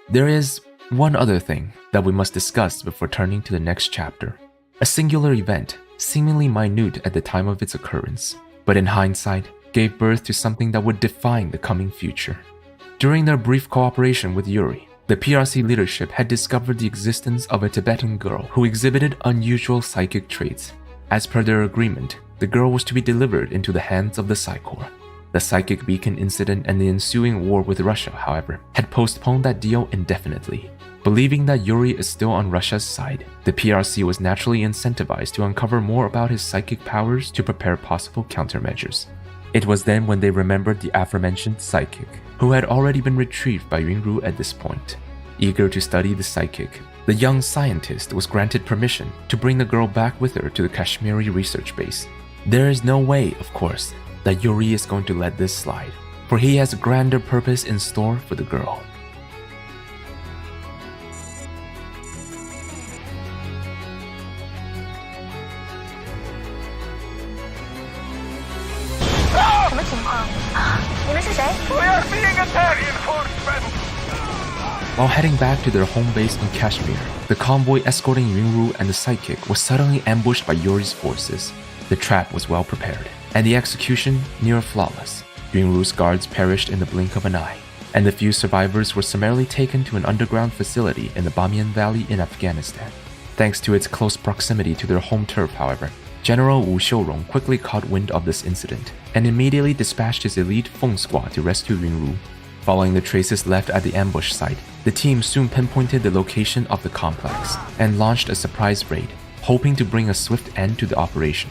There is one other thing that we must discuss before turning to the next chapter. A singular event, seemingly minute at the time of its occurrence, but in hindsight, gave birth to something that would define the coming future. During their brief cooperation with Yuri, the PRC leadership had discovered the existence of a Tibetan girl who exhibited unusual psychic traits. As per their agreement, the girl was to be delivered into the hands of the Psi Corps. The psychic beacon incident and the ensuing war with Russia, however, had postponed that deal indefinitely. Believing that Yuri is still on Russia's side, the PRC was naturally incentivized to uncover more about his psychic powers to prepare possible countermeasures. It was then when they remembered the aforementioned psychic, who had already been retrieved by Yunru at this point. Eager to study the psychic, the young scientist was granted permission to bring the girl back with her to the Kashmiri research base. There is no way, of course, that Yuri is going to let this slide, for he has a grander purpose in store for the girl. While heading back to their home base in Kashmir, the convoy escorting Yunru and the psychic was suddenly ambushed by Yuri's forces. The trap was well prepared, and the execution near flawless. Yunru's guards perished in the blink of an eye, and the few survivors were summarily taken to an underground facility in the Bamiyan Valley in Afghanistan. Thanks to its close proximity to their home turf, however, General Wu Xiurong quickly caught wind of this incident and immediately dispatched his elite Feng squad to rescue Yunru. Following the traces left at the ambush site, the team soon pinpointed the location of the complex and launched a surprise raid, hoping to bring a swift end to the operation.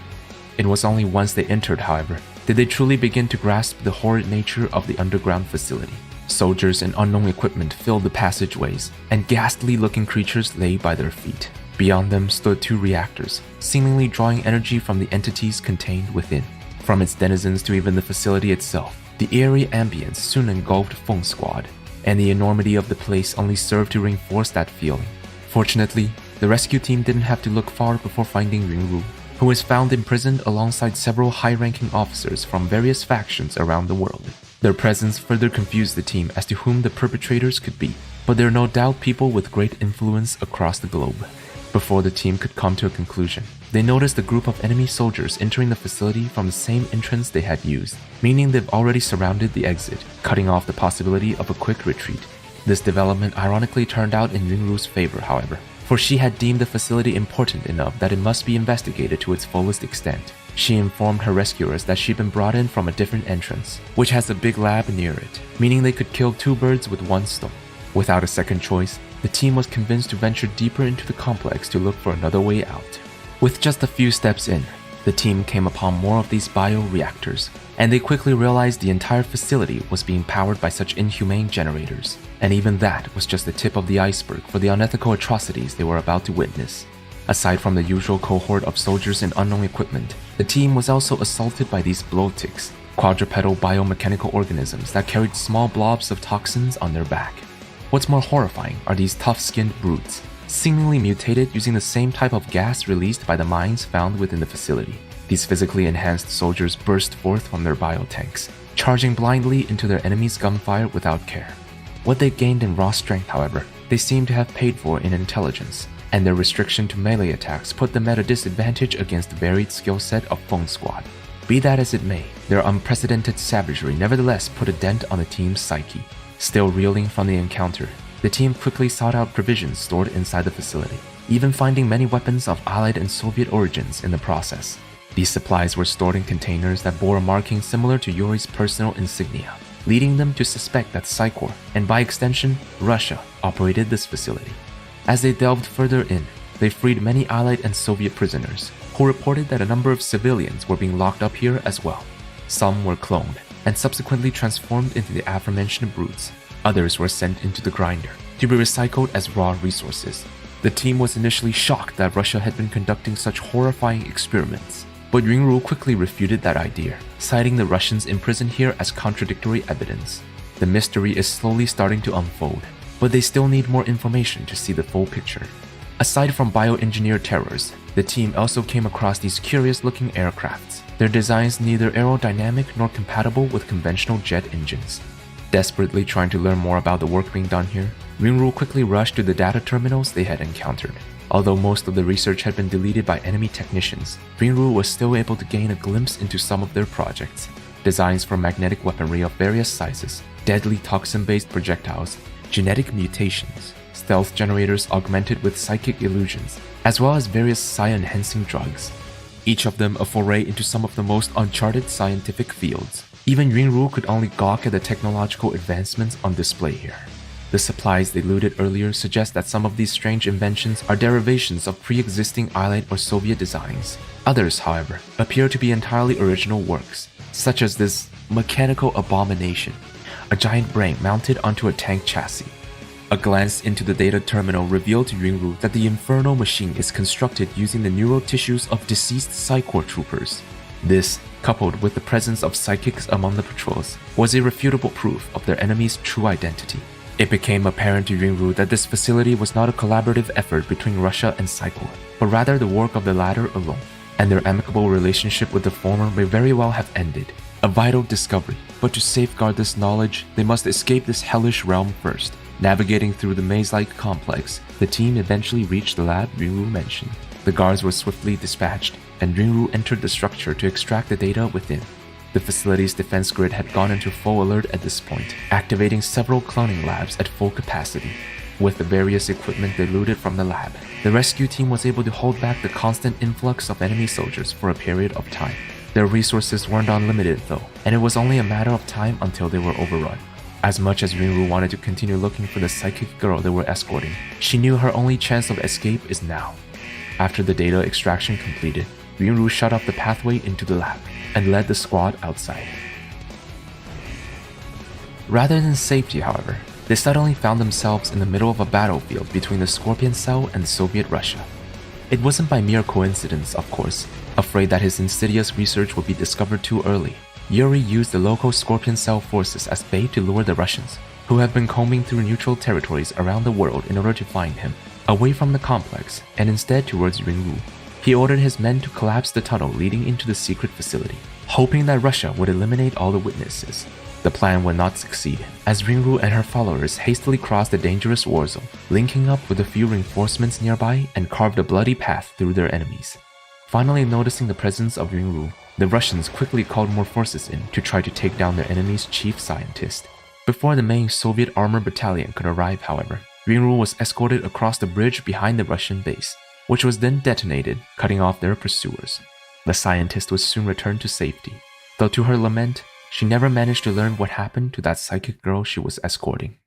It was only once they entered, however, did they truly begin to grasp the horrid nature of the underground facility. Soldiers and unknown equipment filled the passageways, and ghastly-looking creatures lay by their feet. Beyond them stood two reactors, seemingly drawing energy from the entities contained within. From its denizens to even the facility itself, the eerie ambience soon engulfed Feng Squad, and the enormity of the place only served to reinforce that feeling. Fortunately, the rescue team didn't have to look far before finding Yunru, who was found imprisoned alongside several high-ranking officers from various factions around the world. Their presence further confused the team as to whom the perpetrators could be, but there are no doubt people with great influence across the globe. Before the team could come to a conclusion, they noticed a group of enemy soldiers entering the facility from the same entrance they had used, meaning they've already surrounded the exit, cutting off the possibility of a quick retreat. This development ironically turned out in Yunru's favor, however, for she had deemed the facility important enough that it must be investigated to its fullest extent. She informed her rescuers that she'd been brought in from a different entrance, which has a big lab near it, meaning they could kill two birds with one stone. Without a second choice, the team was convinced to venture deeper into the complex to look for another way out. With just a few steps in, the team came upon more of these bioreactors, and they quickly realized the entire facility was being powered by such inhumane generators. And even that was just the tip of the iceberg for the unethical atrocities they were about to witness. Aside from the usual cohort of soldiers and unknown equipment, the team was also assaulted by these blowticks, quadrupedal biomechanical organisms that carried small blobs of toxins on their back. What's more horrifying are these tough-skinned brutes, seemingly mutated using the same type of gas released by the mines found within the facility. These physically enhanced soldiers burst forth from their biotanks, charging blindly into their enemies' gunfire without care. What they gained in raw strength, however, they seem to have paid for in intelligence, and their restriction to melee attacks put them at a disadvantage against the varied skill set of Feng Squad. Be that as it may, their unprecedented savagery nevertheless put a dent on the team's psyche. Still reeling from the encounter, the team quickly sought out provisions stored inside the facility, even finding many weapons of Allied and Soviet origins in the process. These supplies were stored in containers that bore a marking similar to Yuri's personal insignia, leading them to suspect that Psi Corps, and by extension, Russia, operated this facility. As they delved further in, they freed many Allied and Soviet prisoners, who reported that a number of civilians were being locked up here as well. Some were cloned, and subsequently transformed into the aforementioned brutes. Others were sent into the grinder, to be recycled as raw resources. The team was initially shocked that Russia had been conducting such horrifying experiments, but Yunru quickly refuted that idea, citing the Russians imprisoned here as contradictory evidence. The mystery is slowly starting to unfold, but they still need more information to see the full picture. Aside from bioengineered terrors, the team also came across these curious-looking aircrafts, their designs neither aerodynamic nor compatible with conventional jet engines. Desperately trying to learn more about the work being done here, Ringru quickly rushed to the data terminals they had encountered. Although most of the research had been deleted by enemy technicians, Ringru was still able to gain a glimpse into some of their projects. Designs for magnetic weaponry of various sizes, deadly toxin-based projectiles, genetic mutations, stealth generators augmented with psychic illusions, as well as various psi-enhancing drugs. Each of them a foray into some of the most uncharted scientific fields. Even Ringru could only gawk at the technological advancements on display here. The supplies they looted earlier suggest that some of these strange inventions are derivations of pre-existing Allied or Soviet designs. Others, however, appear to be entirely original works, such as this mechanical abomination, a giant brain mounted onto a tank chassis. A glance into the data terminal revealed to Ringru that the infernal machine is constructed using the neural tissues of deceased Psy-Corps troopers. This, coupled with the presence of psychics among the patrols, was irrefutable proof of their enemy's true identity. It became apparent to Ringru that this facility was not a collaborative effort between Russia and Psy-Corps, but rather the work of the latter alone, and their amicable relationship with the former may very well have ended. A vital discovery, but to safeguard this knowledge, they must escape this hellish realm first. Navigating through the maze-like complex, the team eventually reached the lab Ringru mentioned. The guards were swiftly dispatched, and Ringru entered the structure to extract the data within. The facility's defense grid had gone into full alert at this point, activating several cloning labs at full capacity. With the various equipment they looted from the lab, the rescue team was able to hold back the constant influx of enemy soldiers for a period of time. Their resources weren't unlimited though, and it was only a matter of time until they were overrun. As much as Ringru wanted to continue looking for the psychic girl they were escorting, she knew her only chance of escape is now. After the data extraction completed, Ringru shut off the pathway into the lab and led the squad outside. Rather than safety, however, they suddenly found themselves in the middle of a battlefield between the Scorpion Cell and Soviet Russia. It wasn't by mere coincidence, of course. Afraid that his insidious research would be discovered too early, Yuri used the local Scorpion Cell forces as bait to lure the Russians, who have been combing through neutral territories around the world in order to find him, away from the complex and instead towards Ringru. He ordered his men to collapse the tunnel leading into the secret facility, hoping that Russia would eliminate all the witnesses. The plan would not succeed, as Ringru and her followers hastily crossed the dangerous war zone, linking up with a few reinforcements nearby and carved a bloody path through their enemies. Finally noticing the presence of Ringru, the Russians quickly called more forces in to try to take down their enemy's chief scientist. Before the main Soviet armor battalion could arrive, however, Ringru was escorted across the bridge behind the Russian base, which was then detonated, cutting off their pursuers. The scientist was soon returned to safety, though to her lament, she never managed to learn what happened to that psychic girl she was escorting.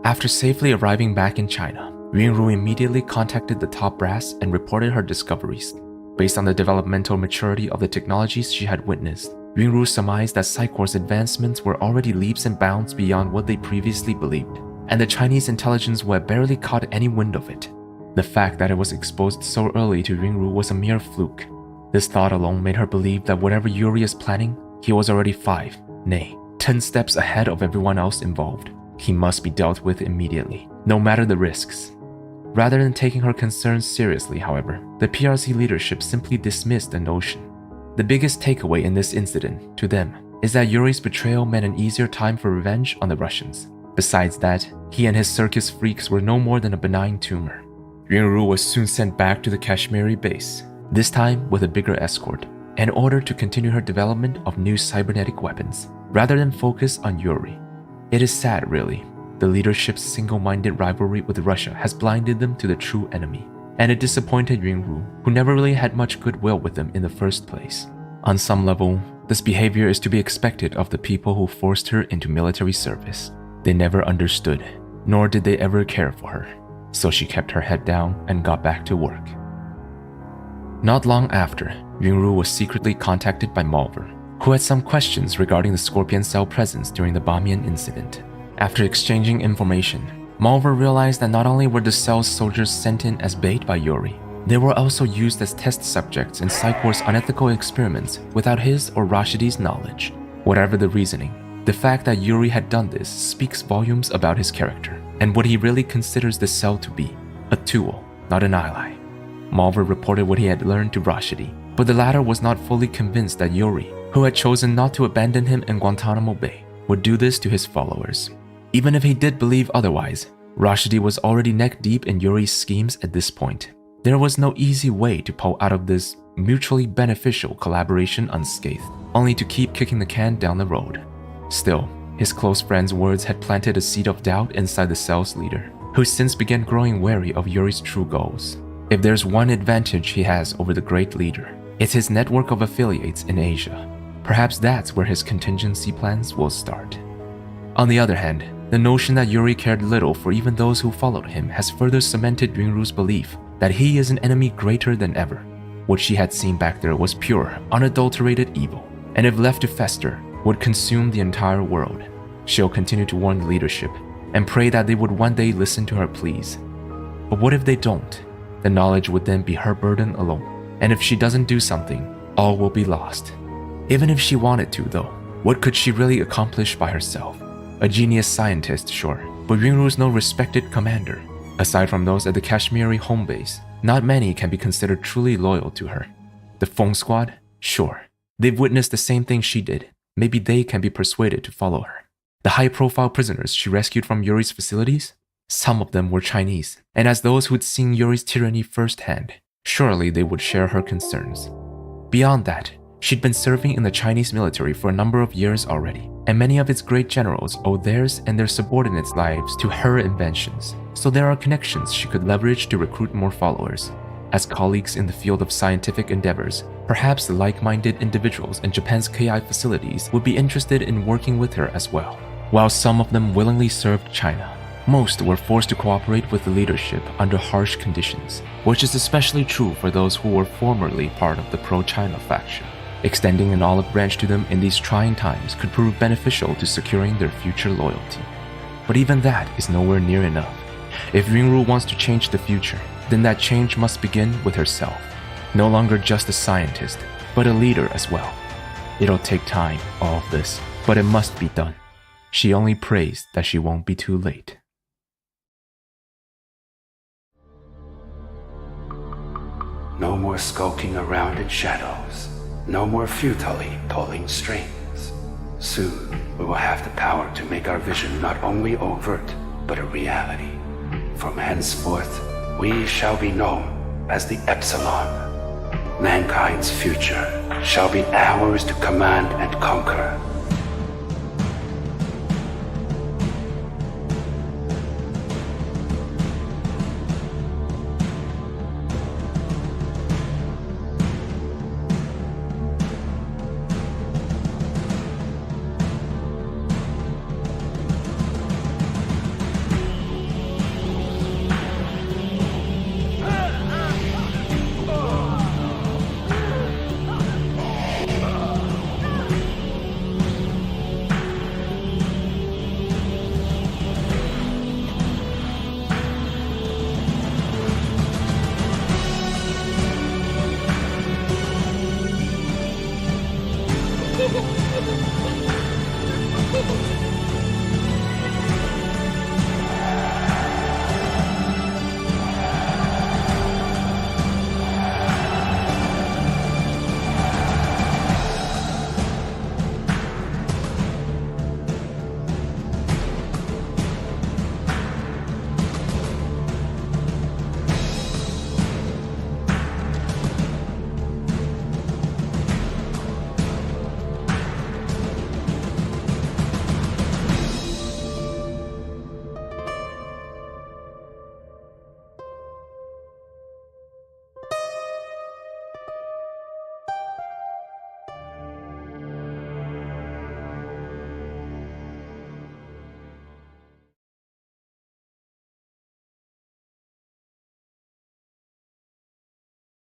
After safely arriving back in China, Ringru immediately contacted the top brass and reported her discoveries. Based on the developmental maturity of the technologies she had witnessed, Ringru surmised that Psy-Corps' advancements were already leaps and bounds beyond what they previously believed, and the Chinese intelligence would have barely caught any wind of it. The fact that it was exposed so early to Ringru was a mere fluke. This thought alone made her believe that whatever Yuri is planning, he was already 5, nay, 10 steps ahead of everyone else involved. He must be dealt with immediately, no matter the risks. Rather than taking her concerns seriously, however, the PRC leadership simply dismissed the notion. The biggest takeaway in this incident, to them, is that Yuri's betrayal meant an easier time for revenge on the Russians. Besides that, he and his circus freaks were no more than a benign tumor. Ringru was soon sent back to the Kashmiri base, this time with a bigger escort, in order to continue her development of new cybernetic weapons, rather than focus on Yuri. It is sad, really. The leadership's single-minded rivalry with Russia has blinded them to the true enemy, and it disappointed Ringru, who never really had much goodwill with them in the first place. On some level, this behavior is to be expected of the people who forced her into military service. They never understood, nor did they ever care for her, so she kept her head down and got back to work. Not long after, Ringru was secretly contacted by Malver, who had some questions regarding the Scorpion Cell presence during the Bamiyan incident. After exchanging information, Malver realized that not only were the cell's soldiers sent in as bait by Yuri, they were also used as test subjects in Psy-Corps' unethical experiments without his or Rashidi's knowledge. Whatever the reasoning, the fact that Yuri had done this speaks volumes about his character and what he really considers the cell to be, a tool, not an ally. Malver reported what he had learned to Rashidi, but the latter was not fully convinced that Yuri, who had chosen not to abandon him in Guantanamo Bay, would do this to his followers. Even if he did believe otherwise, Rashidi was already neck-deep in Yuri's schemes at this point. There was no easy way to pull out of this mutually beneficial collaboration unscathed, only to keep kicking the can down the road. Still, his close friend's words had planted a seed of doubt inside the cell's leader, who since began growing wary of Yuri's true goals. If there's one advantage he has over the great leader, it's his network of affiliates in Asia. Perhaps that's where his contingency plans will start. On the other hand, the notion that Yuri cared little for even those who followed him has further cemented Yunru's belief that he is an enemy greater than ever. What she had seen back there was pure, unadulterated evil, and if left to fester, would consume the entire world. She'll continue to warn the leadership and pray that they would one day listen to her pleas. But what if they don't? The knowledge would then be her burden alone, and if she doesn't do something, all will be lost. Even if she wanted to, though, what could she really accomplish by herself? A genius scientist, sure, but Yunru's no respected commander. Aside from those at the Kashmiri home base, not many can be considered truly loyal to her. The Feng Squad? Sure. They've witnessed the same thing she did. Maybe they can be persuaded to follow her. The high-profile prisoners she rescued from Yuri's facilities? Some of them were Chinese, and as those who'd seen Yuri's tyranny firsthand, surely they would share her concerns. Beyond that, she'd been serving in the Chinese military for a number of years already, and many of its great generals owe theirs and their subordinates' lives to her inventions, so there are connections she could leverage to recruit more followers. As colleagues in the field of scientific endeavors, perhaps the like-minded individuals in Japan's KI facilities would be interested in working with her as well. While some of them willingly served China, most were forced to cooperate with the leadership under harsh conditions, which is especially true for those who were formerly part of the pro-China faction. Extending an olive branch to them in these trying times could prove beneficial to securing their future loyalty. But even that is nowhere near enough. If Yunru wants to change the future, then that change must begin with herself. No longer just a scientist, but a leader as well. It'll take time, all of this, but it must be done. She only prays that she won't be too late. No more skulking around in shadows. No more futilely pulling strings. Soon, we will have the power to make our vision not only overt, but a reality. From henceforth, we shall be known as the Epsilon. Mankind's future shall be ours to command and conquer.